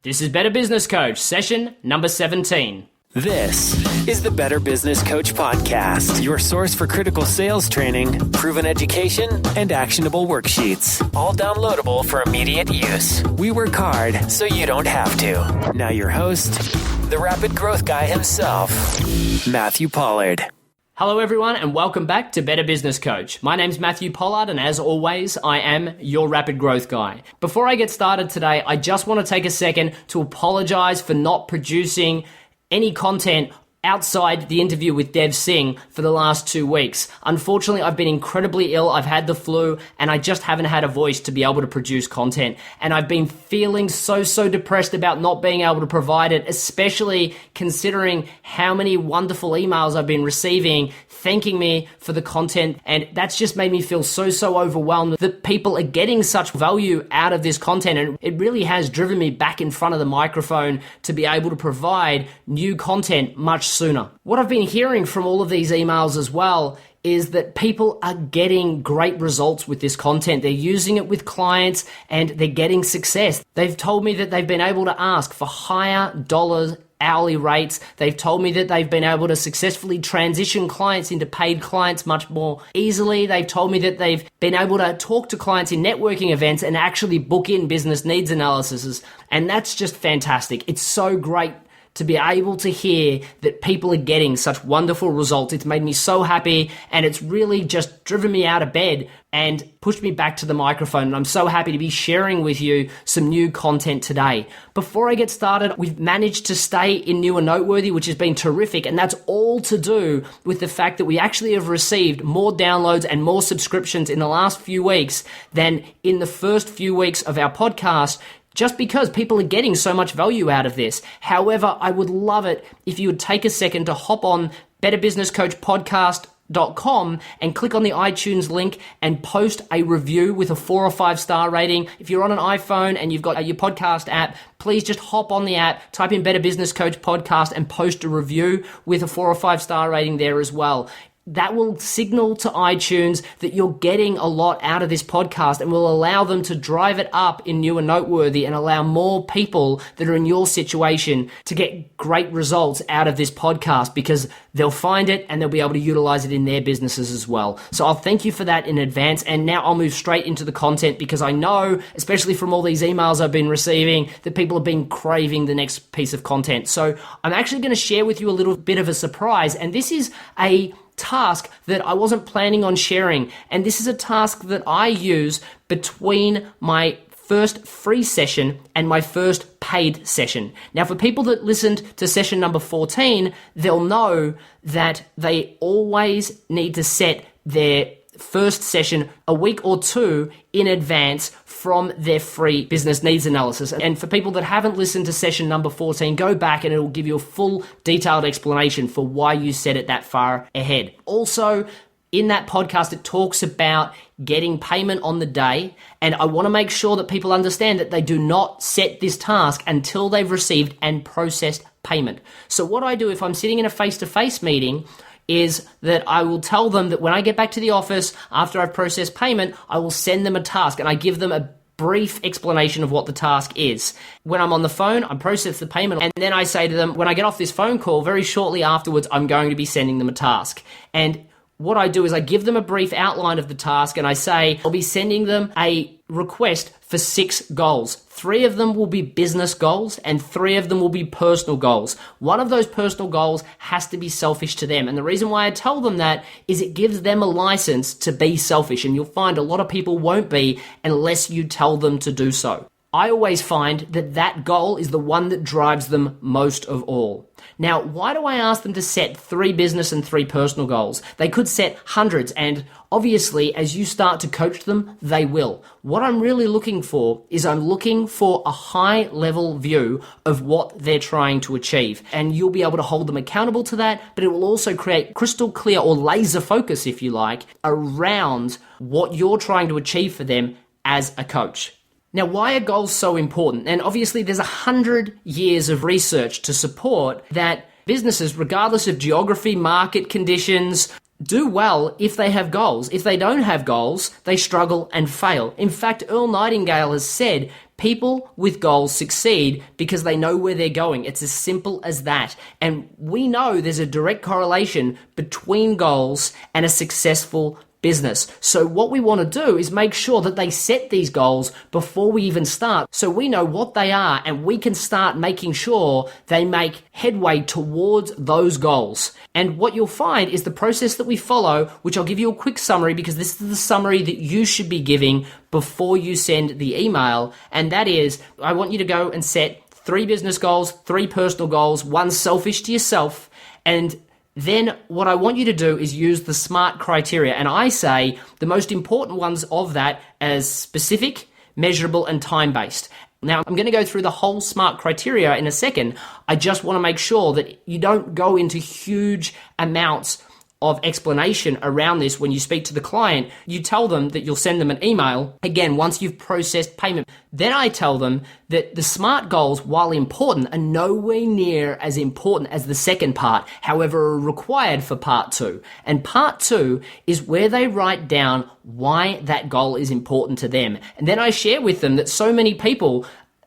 This is Better Business Coach, session number 17. This is the Better Business Coach Podcast, your source for critical sales training, proven education, and actionable worksheets. All downloadable for immediate use. We work hard so you don't have to. Now your host, the rapid growth guy himself, Matthew Pollard. Hello everyone and welcome back to Better Business Coach. My name's Matthew Pollard and as always, I am your rapid growth guy. Before I get started today, I just want to take a second to apologize for not producing any content outside the interview with Dev Singh for the last 2 weeks. Unfortunately, I've been incredibly ill. I've had the flu and I just haven't had a voice to be able to produce content. And I've been feeling so depressed about not being able to provide it, especially considering how many wonderful emails I've been receiving thanking me for the content. And that's just made me feel so overwhelmed that people are getting such value out of this content. And it really has driven me back in front of the microphone to be able to provide new content much sooner. What I've been hearing from all of these emails as well is that people are getting great results with this content. They're using it with clients and they're getting success. They've told me that they've been able to ask for higher dollars hourly rates. They've told me that they've been able to successfully transition clients into paid clients much more easily. They've told me that they've been able to talk to clients in networking events and actually book in business needs analyses. And that's just fantastic. It's so great to be able to hear that people are getting such wonderful results. It's made me so happy and it's really just driven me out of bed and pushed me back to the microphone. And I'm so happy to be sharing with you some new content today. Before I get started, we've managed to stay in New and Noteworthy, which has been terrific. And that's all to do with the fact that we actually have received more downloads and more subscriptions in the last few weeks than in the first few weeks of our podcast, just because people are getting so much value out of this. However, I would love it if you would take a second to hop on betterbusinesscoachpodcast.com and click on the iTunes link and post a review with a 4 or 5 star rating. If you're on an iPhone and you've got your podcast app, please just hop on the app, type in Better Business Coach Podcast and post a review with a 4 or 5 star rating there as well. That will signal to iTunes that you're getting a lot out of this podcast and will allow them to drive it up in New and Noteworthy and allow more people that are in your situation to get great results out of this podcast because they'll find it and they'll be able to utilize it in their businesses as well. So I'll thank you for that in advance. And now I'll move straight into the content because I know, especially from all these emails I've been receiving, that people have been craving the next piece of content. So I'm actually going to share with you a little bit of a surprise. And this is a task that I wasn't planning on sharing. And this is a task that I use between my first free session and my first paid session. Now, for people that listened to session number 14, they'll know that they always need to set their first session a week or 2 in advance from their free business needs analysis. And for people that haven't listened to session number 14, go back and it will give you a full detailed explanation for why you set it that far ahead. Also, in that podcast, it talks about getting payment on the day. And I want to make sure that people understand that they do not set this task until they've received and processed payment. So what I do if I'm sitting in a face-to-face meeting is that I will tell them that when I get back to the office after I've processed payment, I will send them a task and I give them a brief explanation of what the task is. When I'm on the phone, I process the payment and then I say to them, when I get off this phone call, very shortly afterwards, I'm going to be sending them a task. And what I do is I give them a brief outline of the task and I say, I'll be sending them a request for 6 goals. 3 of them will be business goals and 3 of them will be personal goals. One of those personal goals has to be selfish to them. And the reason why I tell them that is it gives them a license to be selfish. And you'll find a lot of people won't be unless you tell them to do so. I always find that that goal is the one that drives them most of all. Now, why do I ask them to set 3 business and 3 personal goals? They could set hundreds, and obviously, as you start to coach them, they will. What I'm really looking for is I'm looking for a high-level view of what they're trying to achieve. And you'll be able to hold them accountable to that, but it will also create crystal clear or laser focus, if you like, around what you're trying to achieve for them as a coach. Now, why are goals so important? And obviously, there's 100 years of research to support that businesses, regardless of geography, market conditions, do well if they have goals. If they don't have goals, they struggle and fail. In fact, Earl Nightingale has said People with goals succeed because they know where they're going. It's as simple as that. And we know there's a direct correlation between goals and a successful business. So what we want to do is make sure that they set these goals before we even start, so we know what they are and we can start making sure they make headway towards those goals. And what you'll find is the process that we follow, which I'll give you a quick summary because this is the summary that you should be giving before you send the email. And that is, I want you to go and set 3 business goals, 3 personal goals, 1 selfish to yourself, and then what I want you to do is use the SMART criteria. And I say the most important ones of that as specific, measurable, and time-based. Now, I'm going to go through the whole SMART criteria in a second. I just want to make sure that you don't go into huge amounts of explanation around this when you speak to the client. You tell them that you'll send them an email, again, once you've processed payment. Then I tell them that the SMART goals, while important, are nowhere near as important as the second part, however, are required for part 2. And part 2 is where they write down why that goal is important to them. And then I share with them that so many people,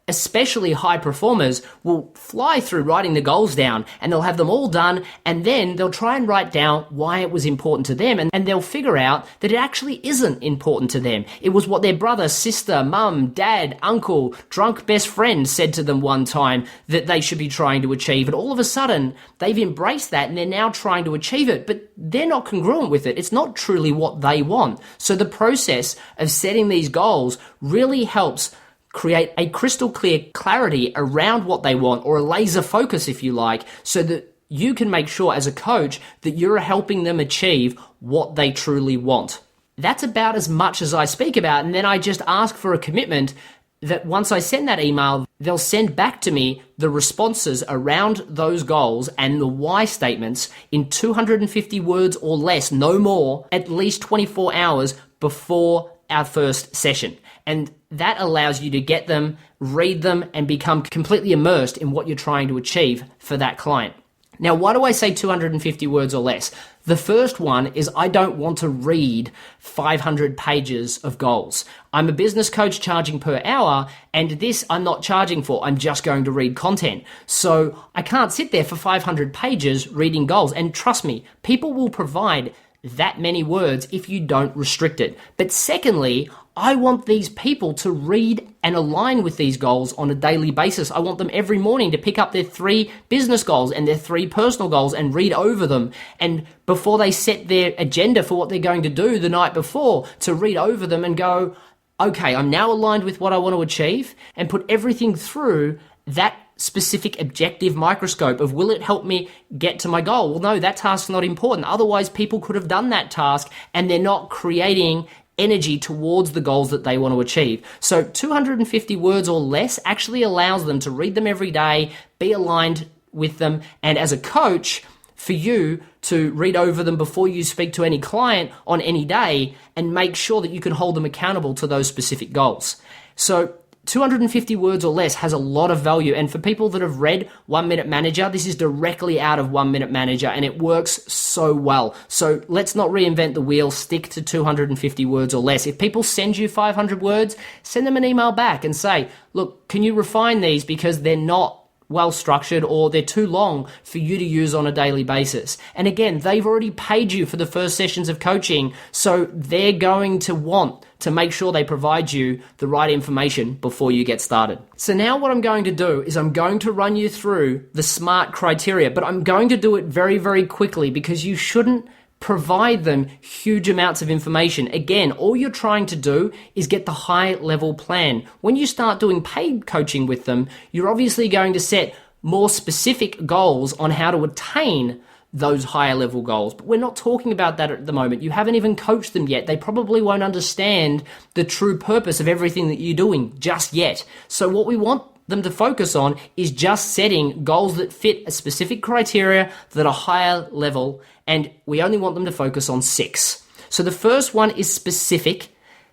especially high performers, will fly through writing the goals down and they'll have them all done, and then they'll try and write down why it was important to them, and they'll figure out that it actually isn't important to them. It was what their brother, sister, mum, dad, uncle, drunk best friend said to them one time that they should be trying to achieve, and all of a sudden they've embraced that and they're now trying to achieve it, but they're not congruent with it. It's not truly what they want. So the process of setting these goals really helps create a crystal clear clarity around what they want, or a laser focus if you like, so that you can make sure as a coach that you're helping them achieve what they truly want. That's about as much as I speak about, and then I just ask for a commitment that once I send that email, they'll send back to me the responses around those goals and the why statements in 250 words or less, no more, at least 24 hours before our first session. And that allows you to get them, read them, and become completely immersed in what you're trying to achieve for that client. Now, why do I say 250 words or less? The first one is I don't want to read 500 pages of goals. I'm a business coach charging per hour, and this I'm not charging for. I'm just going to read content. So I can't sit there for 500 pages reading goals. And trust me, people will provide that many words if you don't restrict it. But secondly, I want these people to read and align with these goals on a daily basis. I want them every morning to pick up their 3 business goals and their 3 personal goals and read over them. And before they set their agenda for what they're going to do the night before, to read over them and go, okay, I'm now aligned with what I want to achieve, and put everything through that specific objective microscope of, will it help me get to my goal? Well, no, that task's not important. Otherwise, people could have done that task and they're not creating energy towards the goals that they want to achieve. So 250 words or less actually allows them to read them every day, be aligned with them, and as a coach, for you to read over them before you speak to any client on any day and make sure that you can hold them accountable to those specific goals. So 250 words or less has a lot of value. And for people that have read 1 Minute Manager, this is directly out of 1 Minute Manager and it works so well. So let's not reinvent the wheel, stick to 250 words or less. If people send you 500 words, send them an email back and say, look, can you refine these because they're not well structured or they're too long for you to use on a daily basis. And again, they've already paid you for the first sessions of coaching, so they're going to want to make sure they provide you the right information before you get started. So now what I'm going to do is I'm going to run you through the SMART criteria, but I'm going to do it very, very quickly because you shouldn't provide them huge amounts of information. Again, all you're trying to do is get the high level plan. When you start doing paid coaching with them, you're obviously going to set more specific goals on how to attain those higher level goals. But we're not talking about that at the moment. You haven't even coached them yet. They probably won't understand the true purpose of everything that you're doing just yet. So what we want them to focus on is just setting goals that fit a specific criteria that are higher level, and we only want them to focus on 6. So the first one is specific.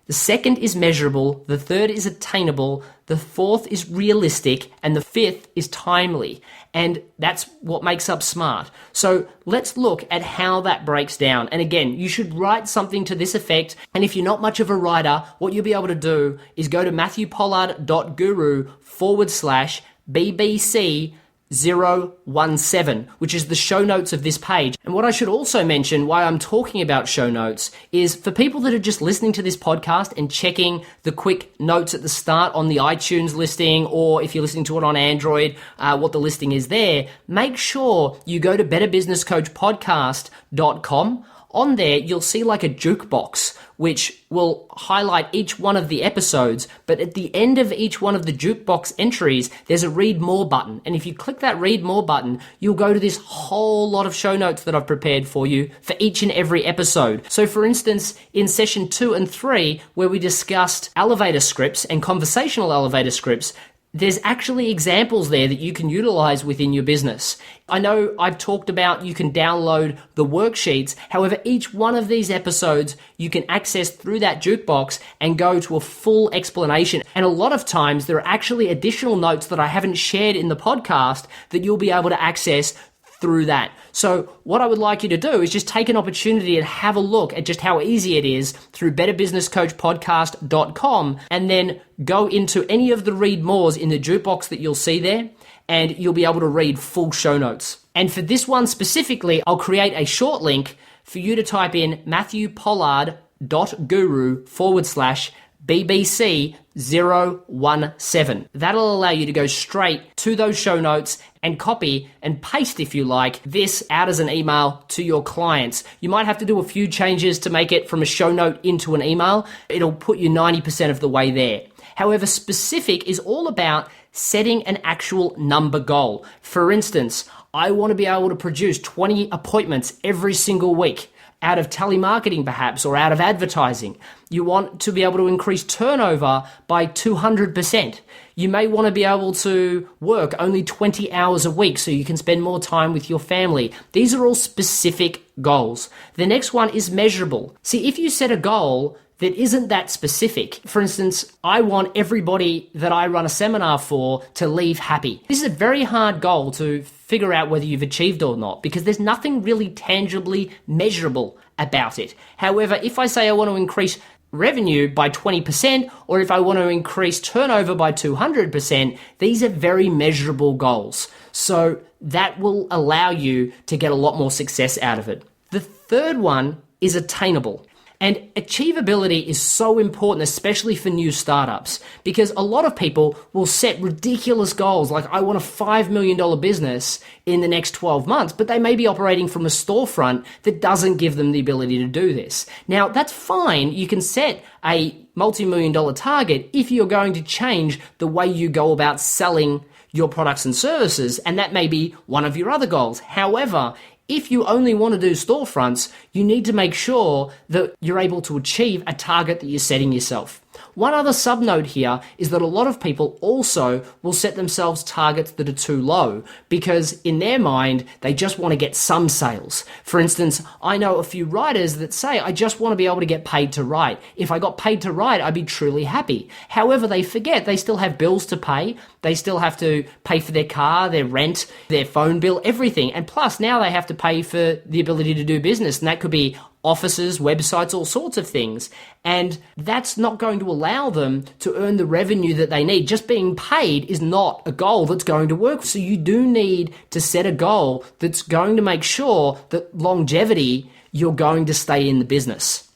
The second is measurable, the third is attainable, the fourth is realistic, and the fifth is timely. And that's what makes up SMART. So let's look at how that breaks down. And again, you should write something to this effect. And if you're not much of a writer, what you'll be able to do is go to matthewpollard.guru/BBC 017, which is the show notes of this page. And what I should also mention, why I'm talking about show notes, is for people that are just listening to this podcast and checking the quick notes at the start on the iTunes listing, or if you're listening to it on Android, what the listing is there, make sure you go to betterbusinesscoachpodcast.com. On there, you'll see like a jukebox, which will highlight each one of the episodes. But at the end of each one of the jukebox entries, there's a read more button. And if you click that read more button, you'll go to this whole lot of show notes that I've prepared for you for each and every episode. So for instance, in session 2 and 3, where we discussed elevator scripts and conversational elevator scripts, there's actually examples there that you can utilize within your business. I know I've talked about you can download the worksheets. However, each one of these episodes you can access through that jukebox and go to a full explanation. And a lot of times there are actually additional notes that I haven't shared in the podcast that you'll be able to access through that. So what I would like you to do is just take an opportunity and have a look at just how easy it is through betterbusinesscoachpodcast.com, and then go into any of the read mores in the jukebox that you'll see there, and you'll be able to read full show notes. And for this one specifically, I'll create a short link for you to type in matthewpollard.guru/BBC 017. That'll allow you to go straight to those show notes and copy and paste, if you like, this out as an email to your clients. You might have to do a few changes to make it from a show note into an email. It'll put you 90% of the way there. However, specific is all about setting an actual number goal. For instance, I want to be able to produce 20 appointments every single week, out of telemarketing perhaps, or out of advertising. You want to be able to increase turnover by 200%. You may want to be able to work only 20 hours a week so you can spend more time with your family. These are all specific goals. The next one is measurable. See, if you set a goal that isn't that specific, for instance, I want everybody that I run a seminar for to leave happy. This is a very hard goal to figure out whether you've achieved or not, because there's nothing really tangibly measurable about it. However, if I say I want to increase revenue by 20%, or if I want to increase turnover by 200%, these are very measurable goals. So that will allow you to get a lot more success out of it. The third one is attainable. And achievability is so important, especially for new startups, because a lot of people will set ridiculous goals, like I want a $5 million business in the next 12 months, but they may be operating from a storefront that doesn't give them the ability to do this. Now, that's fine. You can set a multi-million-dollar target if you're going to change the way you go about selling your products and services, and that may be one of your other goals. However, if you only want to do storefronts, you need to make sure that you're able to achieve a target that you're setting yourself. One other subnote here is that a lot of people also will set themselves targets that are too low, because in their mind, they just want to get some sales. For instance, I know a few writers that say, I just want to be able to get paid to write. If I got paid to write, I'd be truly happy. However, they forget they still have bills to pay. They still have to pay for their car, their rent, their phone bill, everything. And plus, now they have to pay for the ability to do business, and that could be offices, websites, all sorts of things. And that's not going to allow them to earn the revenue that they need. Just being paid is not a goal that's going to work. So you do need to set a goal that's going to make sure that longevity, you're going to stay in the business.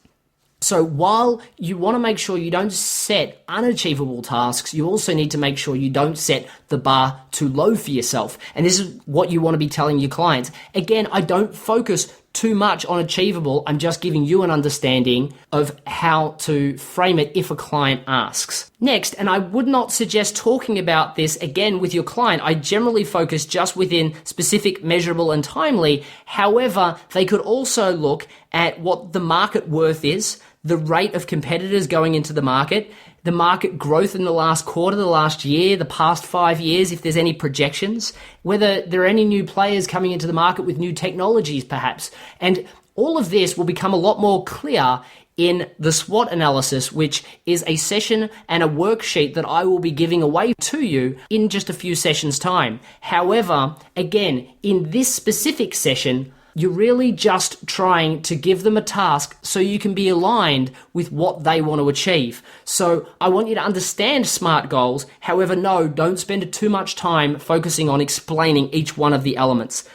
So while you want to make sure you don't set unachievable tasks, you also need to make sure you don't set the bar too low for yourself. And this is what you want to be telling your clients. Again, I don't focus too much on achievable. I'm just giving you an understanding of how to frame it if a client asks. Next, and I would not suggest talking about this again with your client. I generally focus just within specific, measurable, and timely. However, they could also look at what the market worth is, the rate of competitors going into the market growth in the last quarter, the last year, the past 5 years, if there's any projections, whether there are any new players coming into the market with new technologies perhaps. And all of this will become a lot more clear in the SWOT analysis, which is a session and a worksheet that I will be giving away to you in just a few sessions' time. However, again, in this specific session, you're really just trying to give them a task so you can be aligned with what they want to achieve. So I want you to understand SMART goals. However, no, don't spend too much time focusing on explaining each one of the elements.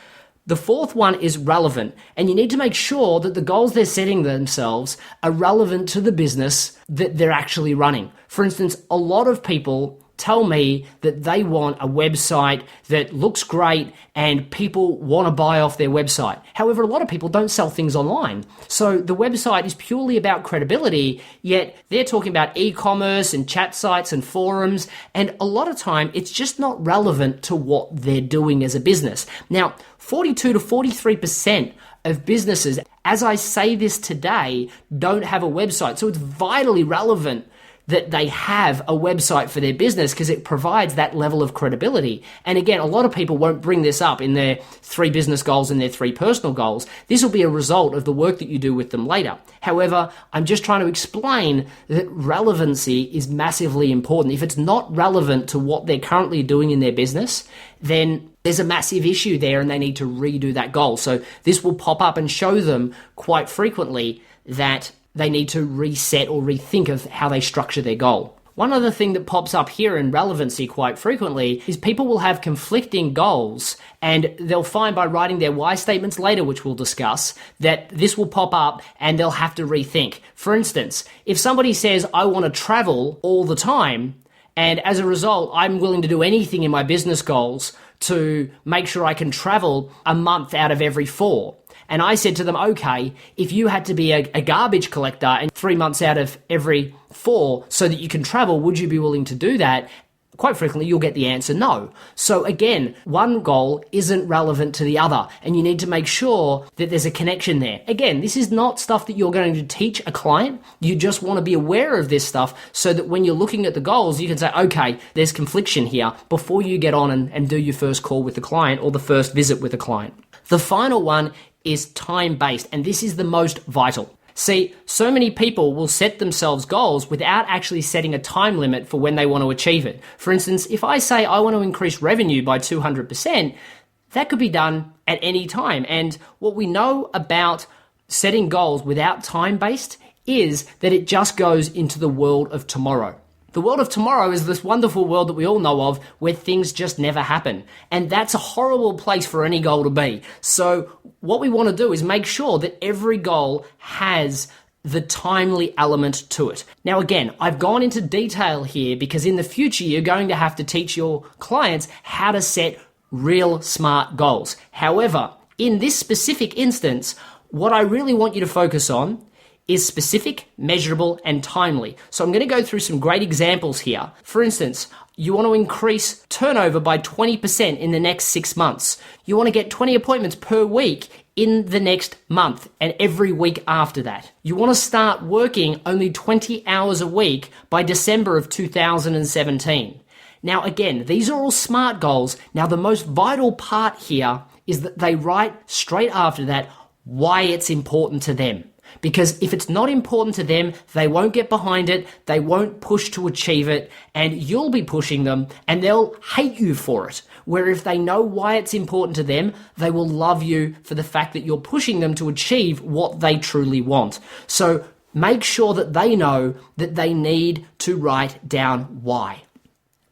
The fourth one is relevant, and you need to make sure that the goals they're setting themselves are relevant to the business that they're actually running. For instance, a lot of people tell me that they want a website that looks great and people want to buy off their website. However, a lot of people don't sell things online. So the website is purely about credibility, yet they're talking about e-commerce and chat sites and forums, and a lot of time it's just not relevant to what they're doing as a business. Now, 42 to 43% of businesses, as I say this today, don't have a website. So it's vitally relevant that they have a website for their business because it provides that level of credibility. And again, a lot of people won't bring this up in their 3 business goals and their 3 personal goals. This will be a result of the work that you do with them later. However, I'm just trying to explain that relevancy is massively important. If it's not relevant to what they're currently doing in their business, then there's a massive issue there and they need to redo that goal. So this will pop up and show them quite frequently that they need to reset or rethink of how they structure their goal. One other thing that pops up here in relevancy quite frequently is people will have conflicting goals, and they'll find by writing their why statements later, which we'll discuss, that this will pop up and they'll have to rethink. For instance, if somebody says, I want to travel all the time, and as a result, I'm willing to do anything in my business goals to make sure I can travel a month out of every 4. And I said to them, okay, if you had to be a garbage collector and 3 months out of every 4 so that you can travel, would you be willing to do that? Quite frequently, you'll get the answer no. So again, one goal isn't relevant to the other, and you need to make sure that there's a connection there. Again, this is not stuff that you're going to teach a client. You just want to be aware of this stuff so that when you're looking at the goals, you can say, okay, there's confliction here before you get on and do your first call with the client or the first visit with a client. The final one is time-based, and this is the most vital. See, so many people will set themselves goals without actually setting a time limit for when they want to achieve it. For instance, if I say I want to increase revenue by 200%, that could be done at any time. And what we know about setting goals without time-based is that it just goes into the world of tomorrow. The world of tomorrow is this wonderful world that we all know of where things just never happen. And that's a horrible place for any goal to be. So what we want to do is make sure that every goal has the timely element to it. Now again, I've gone into detail here because in the future you're going to have to teach your clients how to set real SMART goals. However, in this specific instance, what I really want you to focus on is specific, measurable, and timely. So I'm going to go through some great examples here. For instance, you want to increase turnover by 20% in the next 6 months. You want to get 20 appointments per week in the next month and every week after that. You want to start working only 20 hours a week by December of 2017. Now again, these are all SMART goals. Now the most vital part here is that they write straight after that why it's important to them. Because if it's not important to them, they won't get behind it, they won't push to achieve it, and you'll be pushing them, and they'll hate you for it. Where if they know why it's important to them, they will love you for the fact that you're pushing them to achieve what they truly want. So make sure that they know that they need to write down why.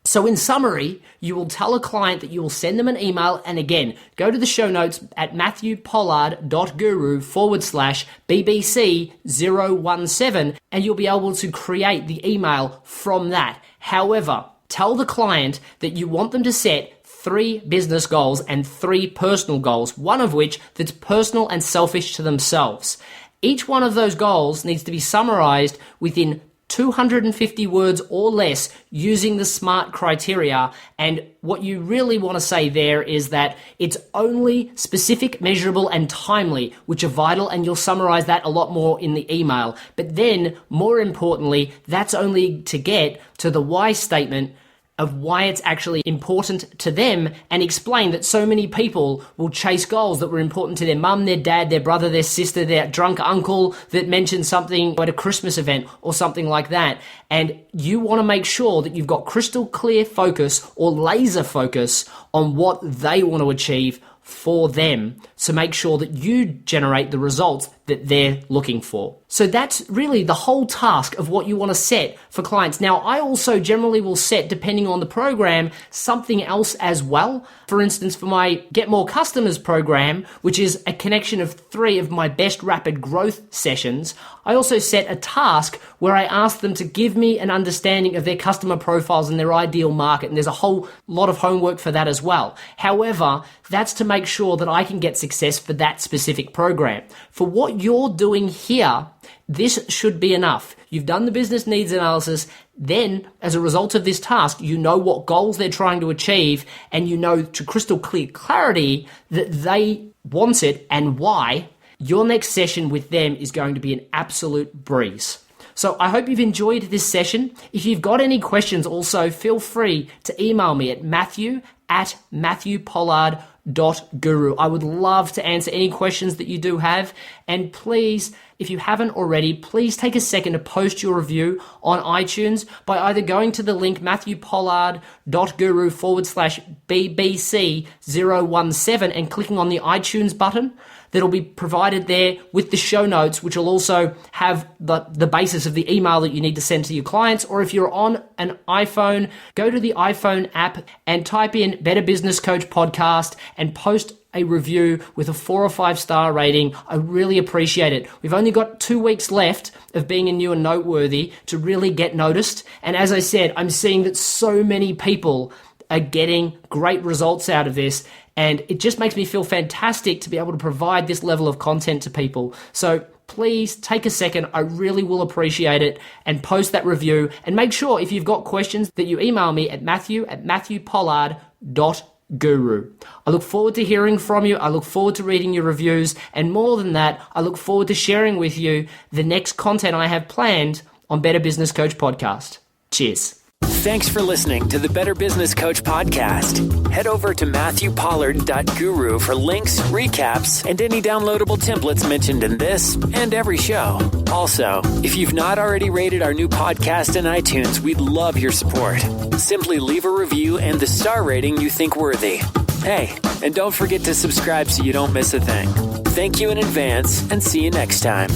So in summary, you will tell a client that you will send them an email, and again, go to the show notes at matthewpollard.guru/BBC017 and you'll be able to create the email from that. However, tell the client that you want them to set 3 business goals and 3 personal goals, one of which that's personal and selfish to themselves. Each one of those goals needs to be summarized within 250 words or less using the SMART criteria. And what you really want to say there is that it's only specific, measurable, and timely, which are vital, and you'll summarize that a lot more in the email. But then, more importantly, that's only to get to the why statement of why it's actually important to them and explain that so many people will chase goals that were important to their mum, their dad, their brother, their sister, their drunk uncle that mentioned something at a Christmas event or something like that. And you want to make sure that you've got crystal clear focus or laser focus on what they want to achieve for them to make sure that you generate the results that they're looking for. So that's really the whole task of what you want to set for clients. Now, I also generally will set, depending on the program, something else as well. For instance, for my Get More Customers program, which is a connection of 3 of my best rapid growth sessions, I also set a task where I ask them to give me an understanding of their customer profiles and their ideal market. And there's a whole lot of homework for that as well. However, that's to make sure that I can get success for that specific program. For what you're doing here, this should be enough. You've done the business needs analysis. Then, as a result of this task, you know what goals they're trying to achieve, and you know to crystal clear clarity that they want it and why. Your next session with them is going to be an absolute breeze. So I hope you've enjoyed this session. If you've got any questions also, feel free to email me at matthew@matthewpollard.guru. I would love to answer any questions that you do have. And please, if you haven't already, please take a second to post your review on iTunes by either going to the link matthewpollard.guru/BBC017 and clicking on the iTunes button that'll be provided there with the show notes, which will also have the basis of the email that you need to send to your clients. Or if you're on an iPhone, go to the iPhone app and type in Better Business Coach Podcast and post a review with a 4 or 5 star rating. I really appreciate it. We've only got 2 weeks left of being a new and noteworthy to really get noticed. And as I said, I'm seeing that so many people are getting great results out of this. And it just makes me feel fantastic to be able to provide this level of content to people. So please take a second. I really will appreciate it, and post that review. And make sure if you've got questions that you email me at matthew@matthewpollard.guru. I look forward to hearing from you. I look forward to reading your reviews. And more than that, I look forward to sharing with you the next content I have planned on Better Business Coach Podcast. Cheers. Thanks for listening to the Better Business Coach Podcast. Head over to matthewpollard.guru for links, recaps, and any downloadable templates mentioned in this and every show. Also, if you've not already rated our new podcast in iTunes, we'd love your support. Simply leave a review and the star rating you think worthy. Hey, and don't forget to subscribe so you don't miss a thing. Thank you in advance, and see you next time.